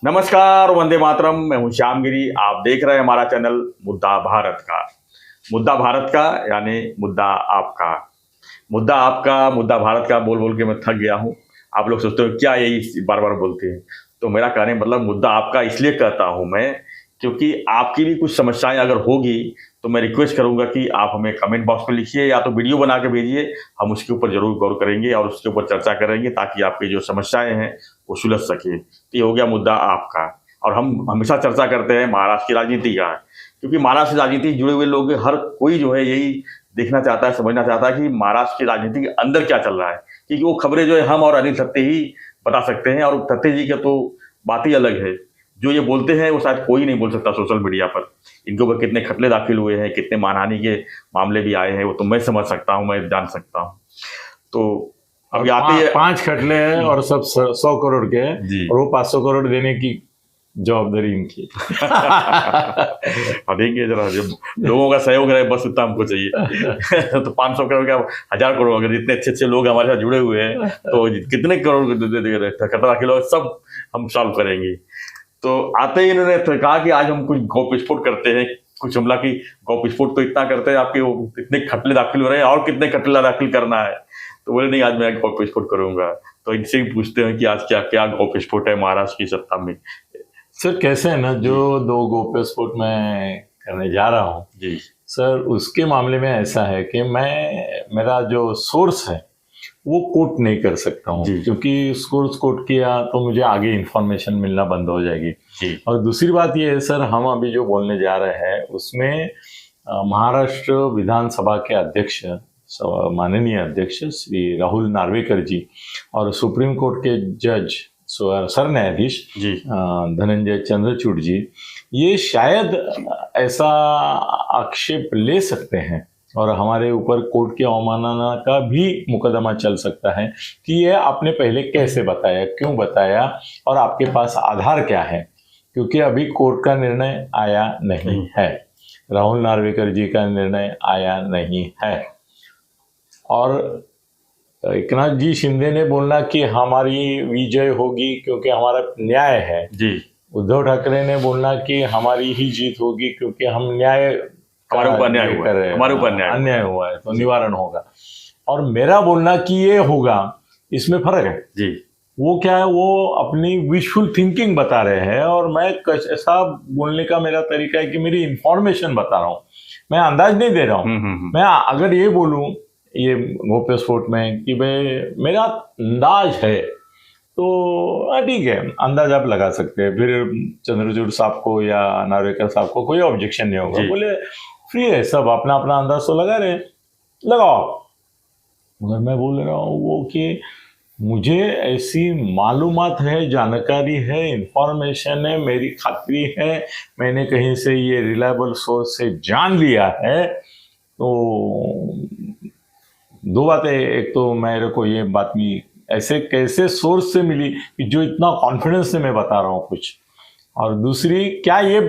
नमस्कार, वंदे मातरम। मैं हूं श्याम गिरी। आप देख रहे हैं हमारा चैनल मुद्दा भारत का। मुद्दा भारत का यानी मुद्दा आपका। मुद्दा आपका, मुद्दा भारत का बोल बोल के मैं थक गया हूं। आप लोग सोचते हो क्या यही बार बार बोलते हैं, तो मेरा कहने मतलब मुद्दा आपका इसलिए कहता हूं मैं, क्योंकि आपकी भी कुछ समस्याएं अगर होगी तो मैं रिक्वेस्ट करूंगा कि आप हमें कमेंट बॉक्स में लिखिए या तो वीडियो बना के भेजिए। हम उसके ऊपर जरूर गौर करेंगे और उसके ऊपर चर्चा करेंगे ताकि आपकी जो समस्याएं हैं वो सुलझ सके। तो ये हो गया मुद्दा आपका। और हम हमेशा चर्चा करते हैं महाराष्ट्र की राजनीति का, क्योंकि महाराष्ट्र की राजनीति से जुड़े हुए लोग हर कोई जो है यही देखना चाहता है, समझना चाहता है कि महाराष्ट्र की राजनीति के अंदर क्या चल रहा है। क्योंकि वो खबरें जो है हम और अनिल थत्ते ही बता सकते हैं, और थत्ते जी का तो बात ही अलग है। जो ये बोलते हैं वो शायद कोई नहीं बोल सकता सोशल मीडिया पर। इनके ऊपर कितने खटले दाखिल हुए हैं, कितने मानहानि के मामले भी आए हैं, वो तो मैं समझ सकता हूँ, मैं जान सकता हूँ। तो अभी आते ही 5 खटले हैं और सब 100 करोड़ के हैं जी। और वो 500 करोड़ देने की जवाबदारी इनकी। और देखिए जरा, जब लोगों का सहयोग रहे बस उतना हमको चाहिए। तो 500 करोड़ का 1000 करोड़, अगर इतने अच्छे अच्छे लोग हमारे साथ जुड़े हुए हैं तो कितने करोड़ खतरा किलो सब हम सॉल्व करेंगे। तो आते ही इन्होंने कहा कि आज हम कुछ गौप विस्फोट करते हैं, कुछ हमला की गौप विस्फोट तो इतना करते हैं आपके इतने खटले दाखिल हो रहे हैं और कितने खटला दाखिल करना है। तो बोले नहीं, आज मैं गौप विस्फोट करूंगा। तो इनसे भी पूछते हैं कि आज क्या क्या गौप विस्फोट है महाराष्ट्र की सत्ता में। सर कैसे है ना, जो 2 गोप्य स्फोट मैं करने जा रहा हूँ जी सर, उसके मामले में ऐसा है कि मेरा जो सोर्स है वो कोट नहीं कर सकता हूँ, क्योंकि सोर्स कोट किया तो मुझे आगे इन्फॉर्मेशन मिलना बंद हो जाएगी जी। और दूसरी बात ये है सर, हम अभी जो बोलने जा रहे हैं उसमें महाराष्ट्र विधानसभा के अध्यक्ष, माननीय अध्यक्ष श्री राहुल नार्वेकर जी और सुप्रीम कोर्ट के जज सर न्यायाधीश धनंजय चंद्रचूड़ जी, ये शायद ऐसा आक्षेप ले सकते हैं और हमारे ऊपर कोर्ट की अवमानना का भी मुकदमा चल सकता है कि ये आपने पहले कैसे बताया, क्यों बताया और आपके पास आधार क्या है, क्योंकि अभी कोर्ट का निर्णय आया नहीं है, राहुल नार्वेकर जी का निर्णय आया नहीं है। और एकनाथ जी शिंदे ने बोलना कि हमारी विजय होगी क्योंकि हमारा न्याय है जी। उद्धव ठाकरे ने बोलना कि हमारी ही जीत होगी क्योंकि हम न्याय, हमारे ऊपर अन्याय हुआ है, हमारे ऊपर अन्याय हुआ है तो निवारण होगा। और मेरा बोलना कि ये होगा, इसमें फर्क है जी। वो क्या है, वो अपनी विशफुल थिंकिंग बता रहे हैं और मैं ऐसा बोलने का मेरा तरीका है कि मेरी इंफॉर्मेशन बता रहा हूँ, मैं अंदाज नहीं दे रहा हूँ। मैं अगर ये बोलूँ ये गोप्य स्फोट में कि भाई मेरा अंदाज है तो ठीक है, अंदाज आप लगा सकते हैं। फिर चंद्रचूड़ साहब को या नार्वेकर साहब को कोई ऑब्जेक्शन नहीं होगा, बोले फ्री है सब, अपना अपना अंदाज तो लगा रहे, लगाओ। मगर मैं बोल रहा हूँ वो कि मुझे ऐसी मालूमात है, जानकारी है, इंफॉर्मेशन है, मेरी खातरी है, मैंने कहीं से ये रिलायबल सोर्स से जान लिया है। तो 2 बातें, एक तो मेरे को ये बात में ऐसे कैसे सोर्स से मिली कि जो इतना कॉन्फिडेंस से मैं बता रहा हूँ कुछ, और दूसरी क्या ये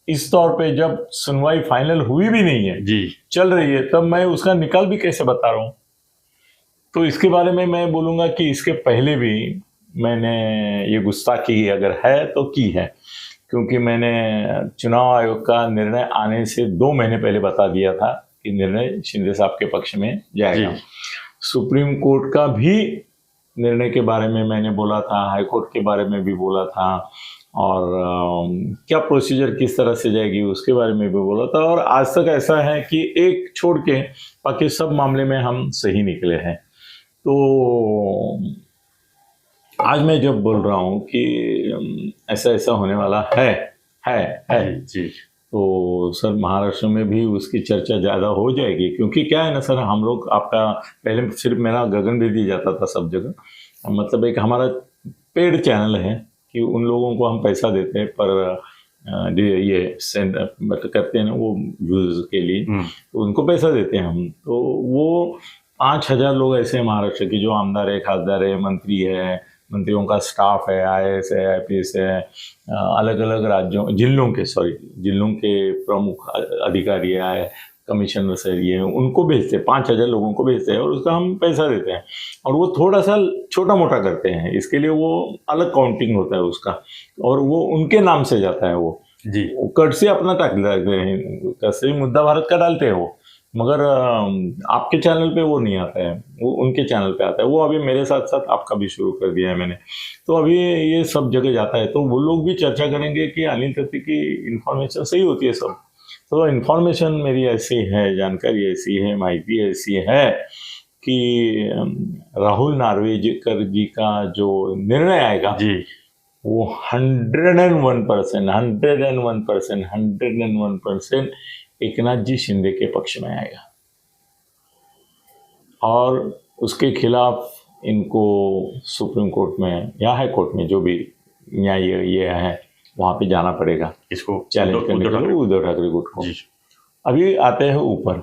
इस तौर पे जब सुनवाई फाइनल हुई भी नहीं है जी, चल रही है, तब मैं उसका निकाल भी कैसे बता रहा हूँ। तो इसके बारे में मैं बोलूँगा कि इसके पहले भी मैंने ये गुस्ताखी अगर है तो की है, क्योंकि मैंने चुनाव आयोग का निर्णय आने से 2 महीने पहले बता दिया था कि निर्णय शिंदे साहब के पक्ष में जाएगा। सुप्रीम कोर्ट का भी निर्णय के बारे में मैंने बोला था, हाई कोर्ट के बारे में भी बोला था, और क्या प्रोसीजर किस तरह से जाएगी उसके बारे में भी बोला था। और आज तक ऐसा है कि एक छोड़ के बाकी सब मामले में हम सही निकले हैं। तो आज मैं जब बोल रहा हूँ कि ऐसा ऐसा होने वाला है जी, तो सर महाराष्ट्र में भी उसकी चर्चा ज़्यादा हो जाएगी, क्योंकि क्या है ना सर, हम लोग आपका पहले सिर्फ मेरा गगन भेदी जाता था सब जगह, मतलब एक हमारा पेड चैनल है कि उन लोगों को हम पैसा देते हैं पर ये सेंड करते हैं ना वो व्यूज़ के लिए, तो उनको पैसा देते हैं हम। तो वो 5000 लोग ऐसे हैं महाराष्ट्र की जो आमदार है, खासदार है, मंत्री है, मंत्रियों का स्टाफ है, IAS है, IPS है, अलग अलग राज्यों जिलों के प्रमुख अधिकारी आए, कमिश्नर से ये उनको भेजते हैं, 5,000 लोगों को भेजते हैं और उसका हम पैसा देते हैं और वो थोड़ा सा छोटा मोटा करते हैं, इसके लिए वो अलग काउंटिंग होता है उसका और वो उनके नाम से जाता है वो जी। कट से अपना डालते हैं, कैसे मुद्दा भारत का डालते हैं वो, मगर आपके चैनल पे वो नहीं आता है, वो उनके चैनल पे आता है। वो अभी मेरे साथ साथ आपका भी शुरू कर दिया है मैंने, तो अभी ये सब जगह जाता है। तो वो लोग भी चर्चा करेंगे कि अनिल खत्री की इन्फॉर्मेशन सही होती है सब। तो इन्फॉर्मेशन मेरी ऐसी है, जानकारी ऐसी है, माहिती ऐसी है कि राहुल नार्वेकर जी का जो निर्णय आएगा जी, वो 101% एकनाथ जी शिंदे के पक्ष में आएगा और उसके खिलाफ इनको सुप्रीम कोर्ट में या हाई कोर्ट में जो भी न्याय ये है वहाँ पे जाना पड़ेगा इसको चैलेंज करने के लिए उद्धव ठाकरे गुट को। जी। अभी आते हैं ऊपर।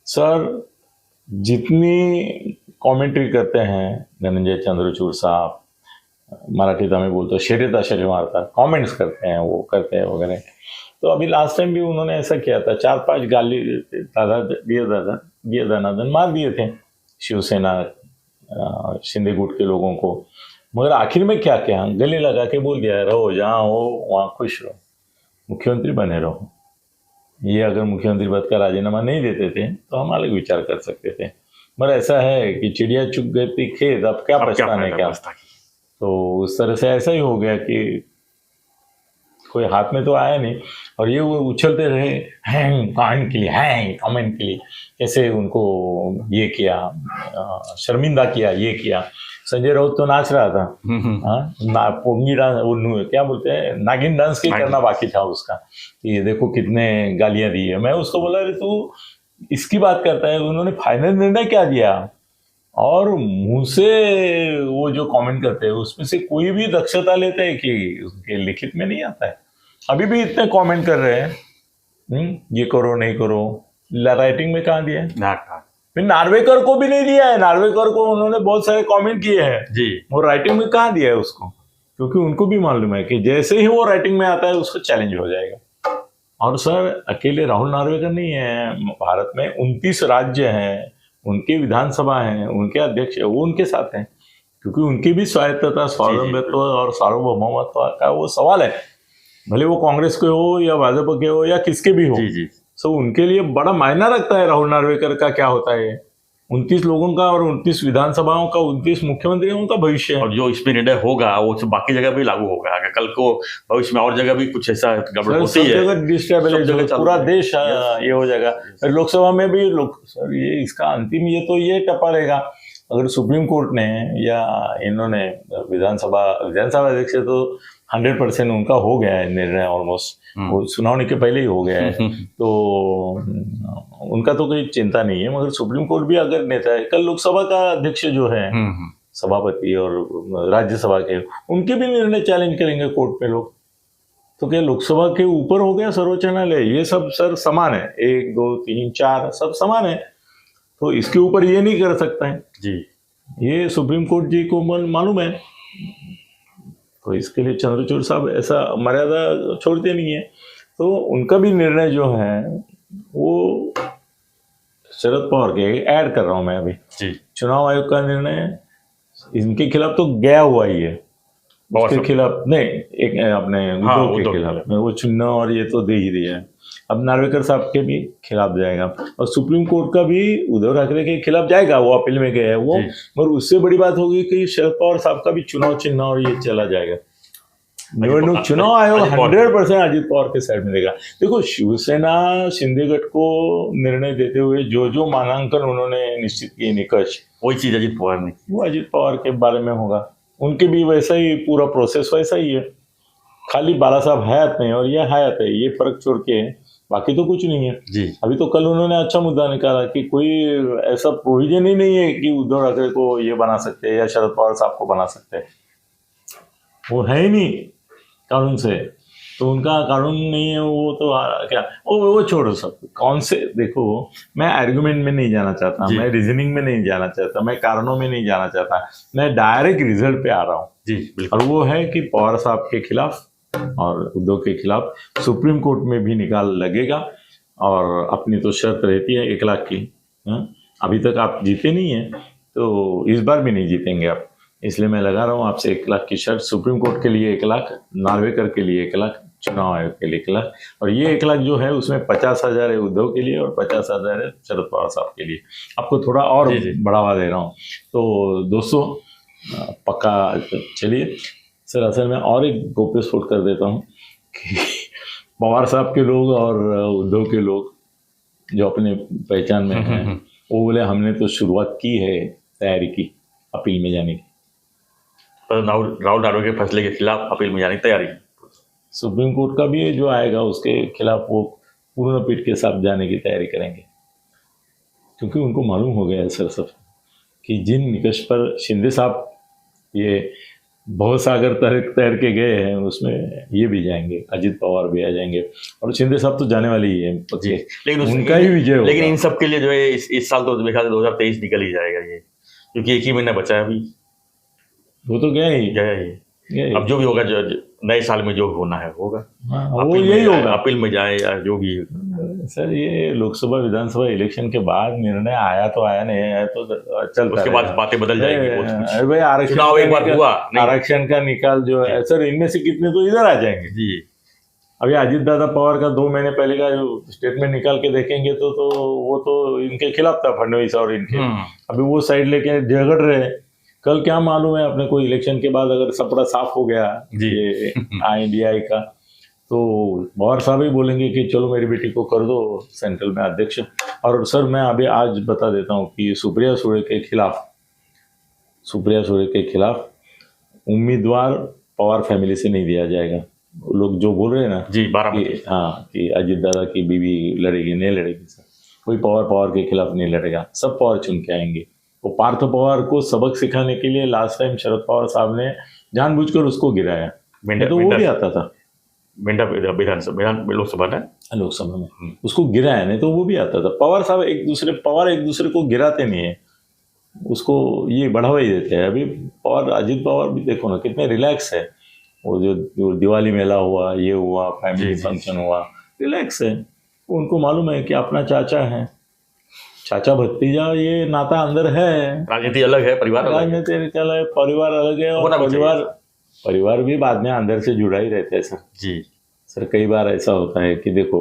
सर जितनी कमेंट्री करते हैं धनंजय चंद्रचूड़ साहब, मराठीत आम्ही बोलतो शेरे मारतात, कमेंट्स करते हैं, वो करते हैं वगैरह। तो अभी लास्ट टाइम भी उन्होंने ऐसा किया था, 4-5 गाली दिए दनादन मार दिए थे शिवसेना शिंदे गुट के लोगों को, मगर आखिर में क्या क्या गले लगा के बोल दिया, रहो जहाँ हो वहाँ खुश रहो, मुख्यमंत्री बने रहो। ये अगर मुख्यमंत्री पद का राजीनामा नहीं देते थे तो हम अलग विचार कर सकते थे, मगर ऐसा है कि चिड़िया चुग गई थी खेत, अब क्या पछताने क्या। तो उस तरह से ऐसा ही हो गया कि कोई हाथ में तो आया नहीं और ये वो उछलते रहे हैंग कमेंट के लिए, हैंग कमेंट के लिए, कैसे उनको ये किया, शर्मिंदा किया, ये किया। संजय राउत तो नाच रहा था, पोंगी डांस, वो क्या बोलते हैं, नागिन डांस की करना बाकी था उसका, ये देखो कितने गालियां दी है। मैं उसको बोला, अरे तू इसकी बात करता है, उन्होंने फाइनल निर्णय क्या दिया, और मुंह से वो जो कमेंट करते हैं उसमें से कोई भी दक्षता लेते हैं कि उनके लिखित में नहीं आता है। अभी भी इतने कमेंट कर रहे हैं, ये करो नहीं करो, राइटिंग में कहाँ दिया है? फिर नार्वेकर को भी नहीं दिया है, नार्वेकर को उन्होंने बहुत सारे कमेंट किए हैं जी, वो राइटिंग में कहाँ दिया है उसको, क्योंकि उनको भी मालूम है कि जैसे ही वो राइटिंग में आता है उसको चैलेंज हो जाएगा। और सर अकेले राहुल नार्वेकर नहीं है, भारत में 29 राज्य हैं, उनके विधानसभा हैं, उनके अध्यक्ष है, वो उनके साथ हैं, क्योंकि उनकी भी स्वायत्तता, स्वावलंबित्व और सार्वभौमत्व का वो सवाल है, भले वो कांग्रेस के हो या भाजपा के हो या किसके भी हो। सो उनके लिए बड़ा मायना रखता है राहुल नार्वेकर का क्या होता है, 29 लोगों का और 29 विधानसभाओं का 29 मुख्यमंत्रियों का भविष्य है। और जो इसमें निर्णय होगा वो बाकी जगह भी लागू होगा, अगर कल को भविष्य में और जगह भी कुछ ऐसा गड़बड़ होती है, डिस्टेबलाइज पूरा देश ये हो जाएगा। लोकसभा में भी सर ये इसका अंतिम ये टप्पा रहेगा, अगर सुप्रीम कोर्ट ने या इन्होंने विधानसभा अध्यक्ष तो 100% उनका हो गया है निर्णय, ऑलमोस्ट वो सुनावनी के पहले ही हो गया है, तो उनका तो कोई चिंता नहीं है। मगर सुप्रीम कोर्ट भी अगर नेता है, कल लोकसभा का अध्यक्ष जो है सभापति और राज्यसभा के, उनके भी निर्णय चैलेंज करेंगे कोर्ट पे लोग, तो क्या लोकसभा के ऊपर हो गया सर्वोच्च न्यायालय? ये सब सर समान है, 1 2 3 4 सब समान है, तो इसके ऊपर ये नहीं कर सकता है जी, ये सुप्रीम कोर्ट जी को मालूम है। तो इसके लिए चंद्रचूड़ साहब ऐसा मर्यादा छोड़ते नहीं है, तो उनका भी निर्णय जो है वो शरद पवार के ऐड कर रहा हूं मैं अभी जी, चुनाव आयोग का निर्णय इनके खिलाफ तो गया हुआ ही है, उसके खिलाफ नहीं, एक अपने उद्धव के खिलाफ वो चुनाव और ये तो दे ही दिया है, अब नार्वेकर साहब के भी खिलाफ जाएगा और सुप्रीम कोर्ट का भी उद्धव ठाकरे के खिलाफ जाएगा, वो अपील में गया है वो। मगर उससे बड़ी बात होगी कि शरद पवार साहब का भी चुनाव चिन्ह और ये चला जाएगा, निवडणूक चुनाव आयोग 100% अजित पवार के साइड में देगा। देखो शिवसेना शिंदे गठ को निर्णय देते हुए जो मानांकन उन्होंने निश्चित किए निकष, वही चीज अजित पवार ने, वो अजित पवार के बारे में होगा, उनके भी वैसा ही पूरा प्रोसेस वैसा ही है, खाली बाला साहब हयात नहीं और ये हयात है, ये फर्क छोड़ के बाकी तो कुछ नहीं है जी। अभी तो कल उन्होंने अच्छा मुद्दा निकाला कि कोई ऐसा प्रोविजन ही नहीं है कि उद्धव ठाकरे को ये बना सकते हैं या शरद पवार साहब को बना सकते हैं, वो है ही नहीं कानून से, तो उनका कानून नहीं है वो तो क्या वो छोड़ो सब, कौन से देखो मैं आर्गुमेंट में नहीं जाना चाहता, मैं रीजनिंग में नहीं जाना चाहता, मैं कारणों में नहीं जाना चाहता, मैं डायरेक्ट रिजल्ट पे आ रहा हूँ जी। और वो है कि पवार साहब के खिलाफ और उद्धव के खिलाफ सुप्रीम कोर्ट में भी निकाल लगेगा और अपनी तो शर्त रहती है 1 लाख की। हाँ? अभी तक आप जीते नहीं हैं, तो इस बार भी नहीं जीतेंगे आप, इसलिए मैं लगा रहा हूँ आपसे 1 लाख की शर्त। सुप्रीम कोर्ट के लिए 1 लाख, नार्वेकर के लिए 1 लाख, चुनाव आयोग के लिए 1 लाख, और ये 1 लाख जो है उसमें 50,000 है उद्धव के लिए और 50,000 है शरद पवार साहब के लिए। आपको थोड़ा और बढ़ावा दे रहा हूँ। तो दोस्तों पक्का चलिए सर, असल में और एक गोप्य स्फोट कर देता हूँ कि पवार साहब के लोग और उद्धव के लोग जो अपने पहचान में हैं, वो बोले हमने तो शुरुआत की है तैयारी की अपील में जाने की। राहुल नार्वे के फैसले के खिलाफ अपील में जाने की तैयारी। सुप्रीम कोर्ट का भी जो आएगा उसके खिलाफ वो पूर्ण पीठ के साथ जाने की तैयारी करेंगे, क्योंकि उनको मालूम हो गया है सर सब कि जिन निकष पर शिंदे साहब ये बहुत सागर तैर के गए हैं उसमें ये भी जाएंगे, अजित पवार भी आ जाएंगे, और शिंदे साहब तो जाने वाले ही है, लेकिन उनका ही विजय होगा। लेकिन इन सब के लिए जो है इस साल तो मेरे ख्याल से 2023 निकल ही जाएगा ये, क्योंकि 1 ही महीना बचा है अभी। वो तो गया ही। अब जो भी होगा, जो नए साल में जो होना है होगा। वो यही होगा, अपील में जाए या जो भी। सर ये लोकसभा विधानसभा इलेक्शन के बाद निर्णय आया तो आया, नहीं आया तो चलता, उसके बाद बातें बदल जाएंगी। भाई आरक्षण एक बार हुआ, आरक्षण का निकाल जो है सर, इनमें से कितने तो इधर आ जाएंगे जी। अभी अजित दादा पवार का 2 महीने पहले का जो स्टेटमेंट निकाल के देखेंगे तो वो तो इनके खिलाफ था, फडणवीस और इनके। अभी वो साइड लेके झगड़ रहे हैं। कल क्या मालूम है अपने को, इलेक्शन के बाद अगर सपड़ा साफ हो गया ये INDI का, तो पवार साहब ही बोलेंगे कि चलो मेरी बेटी को कर दो सेंट्रल में अध्यक्ष। और सर मैं अभी आज बता देता हूँ कि सुप्रिया सुळे के खिलाफ उम्मीदवार पवार फैमिली से नहीं दिया जाएगा। लोग जो बोल रहे हैं ना जी, बारामती, हाँ कि अजित दादा की बीवी लड़ेगी, नहीं लड़ेगी सर, कोई पवार के खिलाफ नहीं लड़ेगा, सब पवार चुन के आएंगे। वो पार्थ पवार को सबक सिखाने के लिए लास्ट टाइम शरद पवार साहब ने जानबूझकर उसको गिराया, तो वो भी आता था लोकसभा में उसको गिराया, नहीं तो वो भी आता था। पवार साहब एक दूसरे को गिराते नहीं है, उसको ये बढ़ावा ही देते हैं। अभी अजित पवार भी देखो ना कितने रिलैक्स है, वो जो दिवाली मेला हुआ, ये हुआ, फैमिली फंक्शन हुआ, रिलैक्स है। उनको मालूम है कि अपना चाचा है, चाचा भतीजा ये नाता अंदर है। राजनीति अलग है, परिवार अलग है, परिवार अलग है, और परिवार भी बाद में अंदर से जुड़ा ही रहते हैं सर जी। सर कई बार ऐसा होता है कि देखो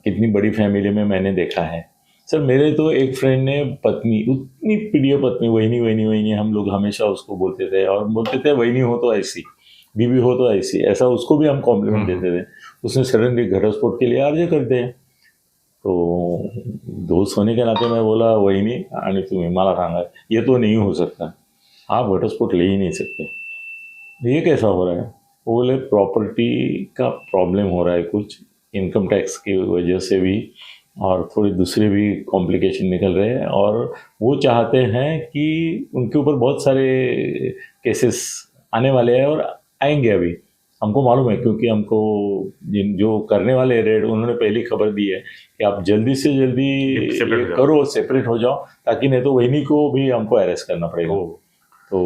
कितनी बड़ी फैमिली में मैंने देखा है सर, मेरे तो एक फ्रेंड ने पत्नी, उतनी प्रिय पत्नी, वहीनी हम लोग हमेशा उसको बोलते थे, और बोलते थे वहीनी हो तो ऐसी, बीवी हो तो ऐसी, ऐसा उसको भी हम कॉम्प्लीमेंट देते थे। उसने सडनली घटस्फोट के लिए अर्ज कर दिया। तो दोस्त होने के नाते मैं बोला वहीनी आणि तुम्ही मला सांगा, ये तो नहीं हो सकता, आप घटस्फोट ले ही नहीं सकते, ये कैसा हो रहा है? वो बोले प्रॉपर्टी का प्रॉब्लम हो रहा है कुछ, इनकम टैक्स की वजह से भी, और थोड़ी दूसरे भी कॉम्प्लिकेशन निकल रहे हैं, और वो चाहते हैं कि उनके ऊपर बहुत सारे केसेस आने वाले हैं और आएंगे। अभी हमको मालूम है, क्योंकि हमको जो करने वाले रेड उन्होंने पहली खबर दी है कि आप जल्दी से जल्दी करो, सेपरेट हो जाओ, ताकि नहीं तो वहीनी को भी हमको अरेस्ट करना पड़ेगा। तो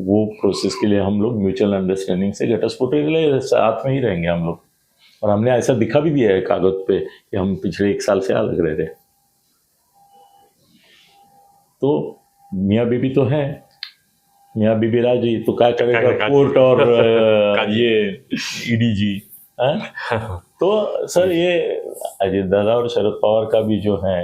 वो प्रोसेस के लिए हम लोग म्यूचुअल अंडरस्टैंडिंग से घटस्फोट के लिए साथ में ही रहेंगे हम लोग, और हमने ऐसा दिखा भी दिया है कागज पे कि हम पिछले 1 साल से अलग रह रहे। तो मियाँ बीबी तो है, मियाँ बीबी राजी, तो क्या करेगा कोर्ट और ये EDG। तो सर ये अजित दादा और शरद पवार का भी जो है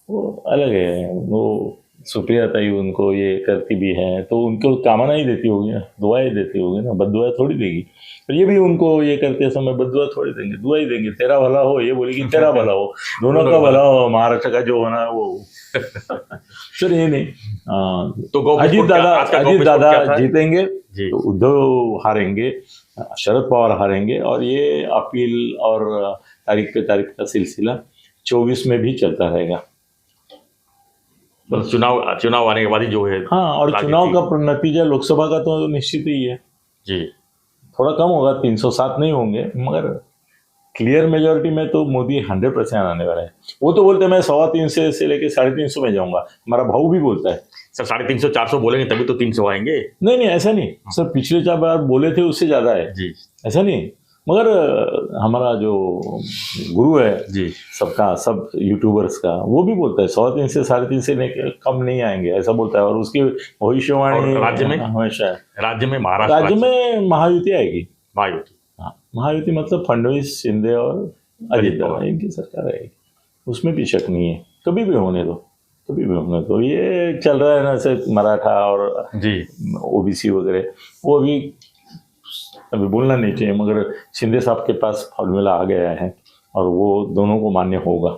वो अलग है। वो सुप्रिया ताई उनको ये करती भी है, तो उनको कामना ही देती होगी ना, दुआएं देती होगी ना, बददुआ थोड़ी देगी। तो ये भी उनको ये करते समय बददुआ थोड़ी देंगे, दुआ ही देंगे, तेरा भला हो, ये बोलेगी तेरा भला हो, दोनों का भला हो, महाराष्ट्र का जो होना है वो। सर ये नहीं, तो अजित दादा जीतेंगे, तो उद्धव हारेंगे, शरद पवार हारेंगे, और ये अपील और तारीख पे तारीख का सिलसिला 24 में भी चलता रहेगा। तो चुनाव आने के बाद ही जो है, हाँ, और चुनाव का नतीजा लोकसभा का तो निश्चित ही है जी, थोड़ा कम होगा, 307 नहीं होंगे, मगर क्लियर मेजोरिटी में तो मोदी 100% आने वाला है। वो तो बोलते हैं मैं 325 से लेके 350 में जाऊंगा, हमारा भाऊ भी बोलता है सर 350 400 बोलेंगे तभी तो 300 आएंगे। नहीं ऐसा नहीं सर, पिछले 4 बार बोले थे उससे ज्यादा है जी, ऐसा नहीं, मगर हमारा जो गुरु है जी सबका, सब यूट्यूबर्स का, वो भी बोलता है 100 से 350 से कम नहीं आएंगे, ऐसा बोलता है। और उसकी भविष्यवाणी और राज्य में? हमेशा राज्य में महाराष्ट्र राज्य में महायुति आएगी। महायुति। हाँ, महायुति मतलब फडणवीस, शिंदे और अजित पवार, इनकी सरकार आएगी, उसमें भी शक नहीं है। कभी भी होने दो, कभी भी होने दो। ये चल रहा है ना ऐसे मराठा और जी ओबीसी वगैरह, वो अभी बोलना नहीं चाहिए, मगर शिंदे साहब के पास फॉर्मूला आ गया है और वो दोनों को मान्य होगा,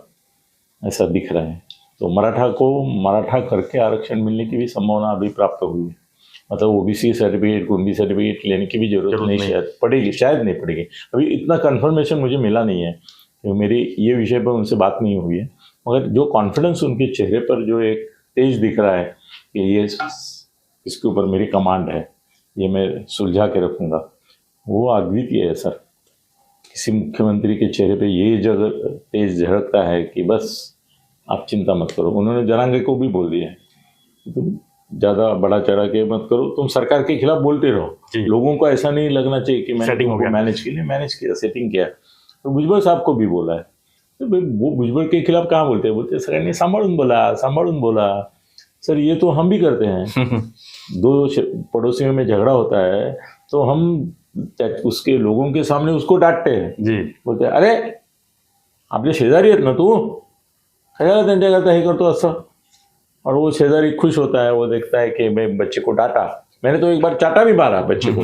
ऐसा दिख रहा है। तो मराठा को मराठा करके आरक्षण मिलने की भी संभावना अभी प्राप्त हुई है। मतलब ओबीसी सर्टिफिकेट, कुंडी सर्टिफिकेट लेने की भी जरूरत नहीं, शायद पड़ेगी, शायद नहीं पड़ेगी। अभी इतना कंफर्मेशन मुझे मिला नहीं है, मेरी ये विषय पर उनसे बात नहीं हुई है। मगर जो कॉन्फिडेंस उनके चेहरे पर, जो एक तेज दिख रहा है कि ये इसके ऊपर मेरी कमांड है, ये मैं सुलझा के रखूँगा, वो अद्वितीय है सर। किसी मुख्यमंत्री के चेहरे पे ये जगह तेज झलकता है कि बस आप चिंता मत करो। उन्होंने जरांगे को भी बोल दिया है, तुम ज़्यादा बड़ा चढ़ा के मत करो, तुम सरकार के खिलाफ बोलते रहो, लोगों को ऐसा नहीं लगना चाहिए कि मैंने मैनेज किया, सेटिंग किया। तो भुजबळ साहब को भी बोला है। तो भाई वो भुजबळ के खिलाफ कहाँ बोलते हैं? बोलते सरकार ने सांभाळून बोला। सर ये तो हम भी करते हैं। दो पड़ोसियों में झगड़ा होता है तो हम उसके लोगों के सामने उसको डांटते हैं जी, बोलते अरे आपले शेजारी आहेत ना, तू कशाला त्यांच्याकरता हे करतो असं। और वो शेजारी खुश होता है, वो देखता है कि मैं बच्चे को डांटा, मैंने तो एक बार चाटा भी मारा बच्चे को।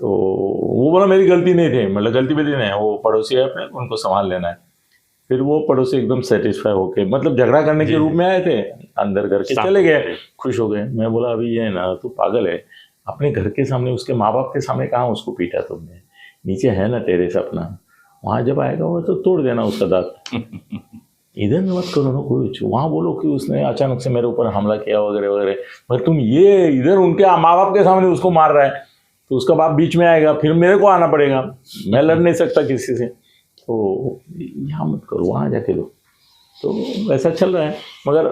तो वो बोला मेरी गलती नहीं थी, मतलब गलती भी नहीं है, वो पड़ोसी है अपने, उनको संभाल लेना है। फिर वो पड़ोसी एकदम सेटिस्फाई होके, मतलब झगड़ा करने के रूप में आए थे, अंदर घर के चले गए, खुश हो गए। मैं बोला अभी ये ना, तू पागल है, अपने घर के सामने, उसके माँ बाप के सामने कहाँ उसको पीटा तुमने? नीचे है ना टेरेस अपना, वहाँ जब आएगा वो तो तोड़ देना उसका दांत। इधर में मत करो ना कुछ, वहाँ बोलो कि उसने अचानक से मेरे ऊपर हमला किया वगैरह वगैरह। मगर तुम ये इधर उनके माँ बाप के सामने उसको मार रहा है, तो उसका बाप बीच में आएगा, फिर मेरे को आना पड़ेगा, मैं लड़ नहीं सकता किसी से। तो यहाँ मत करो, वहाँ जाके दो। तो ऐसा चल रहा है, मगर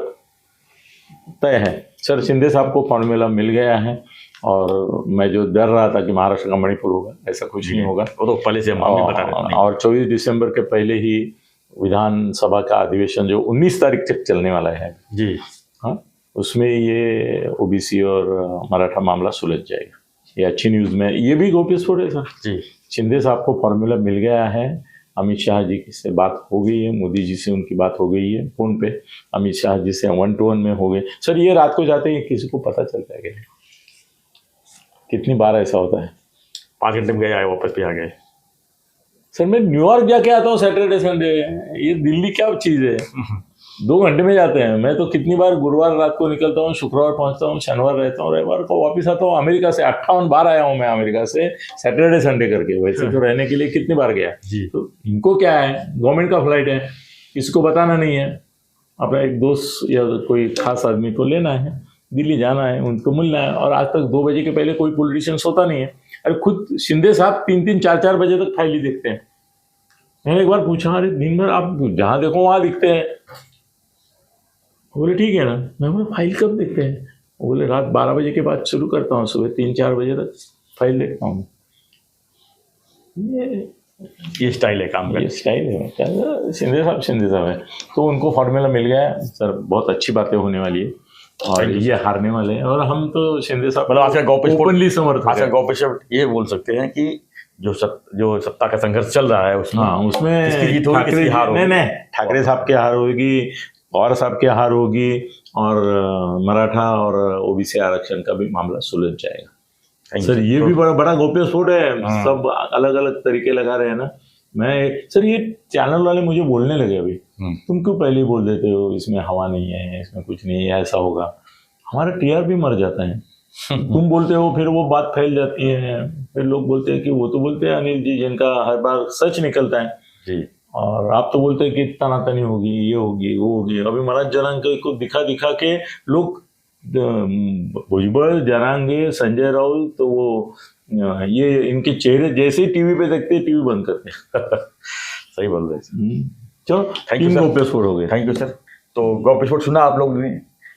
तय है सर, शिंदे साहब को फॉर्मूला मिल गया है। और मैं जो डर रहा था कि महाराष्ट्र का मणिपुर होगा, ऐसा कुछ नहीं होगा, वो तो पहले से हम भी बता रहे थे। और 24 दिसंबर के पहले ही विधानसभा का अधिवेशन जो 19 तारीख तक चलने वाला है जी, हाँ, उसमें ये ओबीसी और मराठा मामला सुलझ जाएगा। ये अच्छी न्यूज़ में, ये भी गोप्यस्फोट है सर जी। शिंदे साहब को फॉर्मूला मिल गया है। अमित शाह जी से बात हो गई है, मोदी जी से उनकी बात हो गई है फोन पे, अमित शाह जी से 1-to-1 में हो गए। सर ये रात को जाते ही किसी को पता चलता है क्या? कितनी बार ऐसा होता है? 5 घंटे में गए, आए, वापस भी आ गए। सर मैं न्यूयॉर्क जाके आता हूँ सैटरडे संडे, ये दिल्ली क्या चीज़ है? 2 घंटे में जाते हैं। मैं तो कितनी बार गुरुवार रात को निकलता हूँ, शुक्रवार पहुँचता हूँ, शनिवार रहता हूँ, रविवार को वापस आता हूँ। अमेरिका से 58 बार आया हूँ मैं, अमेरिका से सैटरडे संडे करके। वैसे तो रहने के लिए कितनी बार गया जी। तो इनको क्या है, गवर्नमेंट का फ्लाइट है, किसी को बताना नहीं है, अपना एक दोस्त या कोई खास आदमी को लेना है, दिल्ली जाना है, उनको मिलना है। और आज तक 2 बजे के पहले कोई पॉलिटिशियन सोता नहीं है। अरे खुद शिंदे साहब 3-3, 4-4 बजे तक फाइल ही देखते हैं। मैंने एक बार पूछा, अरे दिन भर आप जहाँ देखो वहाँ दिखते हैं। बोले ठीक है ना। मैं बोला फाइल कब देखते हैं? बोले रात 12 बजे के बाद शुरू करता हूँ, सुबह 3-4 बजे तक फाइल देखता हूँ। ये स्टाइल है काम का, ये स्टाइल है क्या? शिंदे साहब है। तो उनको फॉर्मूला मिल गया है सर, बहुत अच्छी बातें होने वाली है और ये हारने वाले हैं। और हम तो शिंदे साहब मतलब आज का गौपेश ओपनली समर्थक आज का गौपेश ये बोल सकते हैं कि जो सत्ता का संघर्ष चल रहा है उसमें, हाँ, उसमें किसकी जीत होगी, किसकी हार होगी? नहीं, ठाकरे साहब की हार होगी, पवार साहब की हार होगी, और मराठा और ओबीसी आरक्षण का भी मामला सुलझ जाएगा। सर ये भी बड़ा गोप्यस्फोट है। सब अलग अलग तरीके लगा रहे हैं ना। सर ये चैनल वाले मुझे बोलने लगे अभी, तुम क्यों पहले ही बोल देते हो इसमें हवा नहीं है, इसमें कुछ नहीं है, ऐसा होगा। हमारा टीआरपी मर जाता है। तुम बोलते हो, फिर वो बात फैल जाती है, फिर लोग बोलते हैं कि वो तो बोलते हैं अनिल जी जिनका हर बार सच निकलता है जी, और आप तो बोलते हैं कि तनातनी होगी, ये होगी, वो होगी। अभी महाराज जनांगे को दिखा दिखा के लोग भुजबळ, जनांगे, संजय राउत, तो वो ये इनके चेहरे जैसे ही टीवी पे देखते हैं टीवी बंद करते हैं। सही बोल रहे हैं। चलो, 3 गोप्यस्फोट हो गए। Thank you sir. तो गोप्यस्फोट सुना आप लोग ने,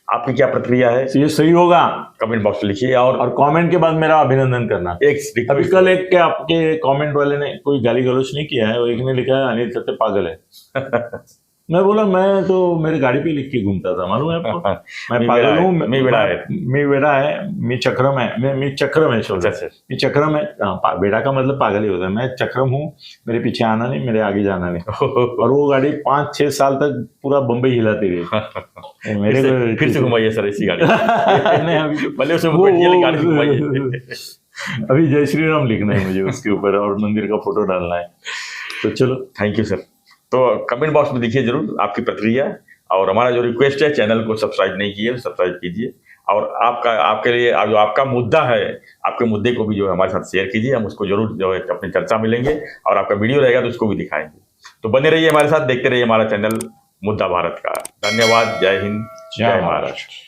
आपकी क्या प्रतिक्रिया है? ये सही होगा? कमेंट बॉक्स में लिखिए। और कमेंट के बाद मेरा अभिनंदन करना। एक अभी कल एक के आपके कमेंट वाले ने कोई गाली गलौज नहीं किया है, वो एक ने लिखा है अनिल सत्य पागल है। मैं बोला मैं तो मेरी गाड़ी पे लिख के घूमता था, मालूम है आपको? मैं पागल हूँ, मी बेड़ा है, मी चक्रम है, मी चक्रम है, मी चक्रम है। बेड़ा का मतलब पागल ही होता है। मैं चक्रम हूँ, मेरे पीछे आना नहीं, मेरे आगे जाना नहीं। और वो गाड़ी 5-6 साल तक पूरा बम्बई हिलाती रही। मेरे फिर से घुमाइए सर ऐसी गाड़ी। नहीं अभी भले उसमें गाड़ी घुमाइए। अभी जय श्री राम लिखना है मुझे उसके ऊपर और मंदिर का फोटो डालना है। तो चलो, थैंक यू सर। तो कमेंट बॉक्स में देखिए जरूर आपकी प्रतिक्रिया, और हमारा जो रिक्वेस्ट है, चैनल को सब्सक्राइब नहीं किए तो सब्सक्राइब कीजिए, और आपके लिए जो आपका मुद्दा है, आपके मुद्दे को भी जो है हमारे साथ शेयर कीजिए। हम उसको जरूर जो है अपनी चर्चा में लेंगे, और आपका वीडियो रहेगा तो उसको भी दिखाएंगे। तो बने रहिए हमारे साथ, देखते रहिए हमारा चैनल मुद्दा भारत का। धन्यवाद। जय हिंद, जय महाराष्ट्र।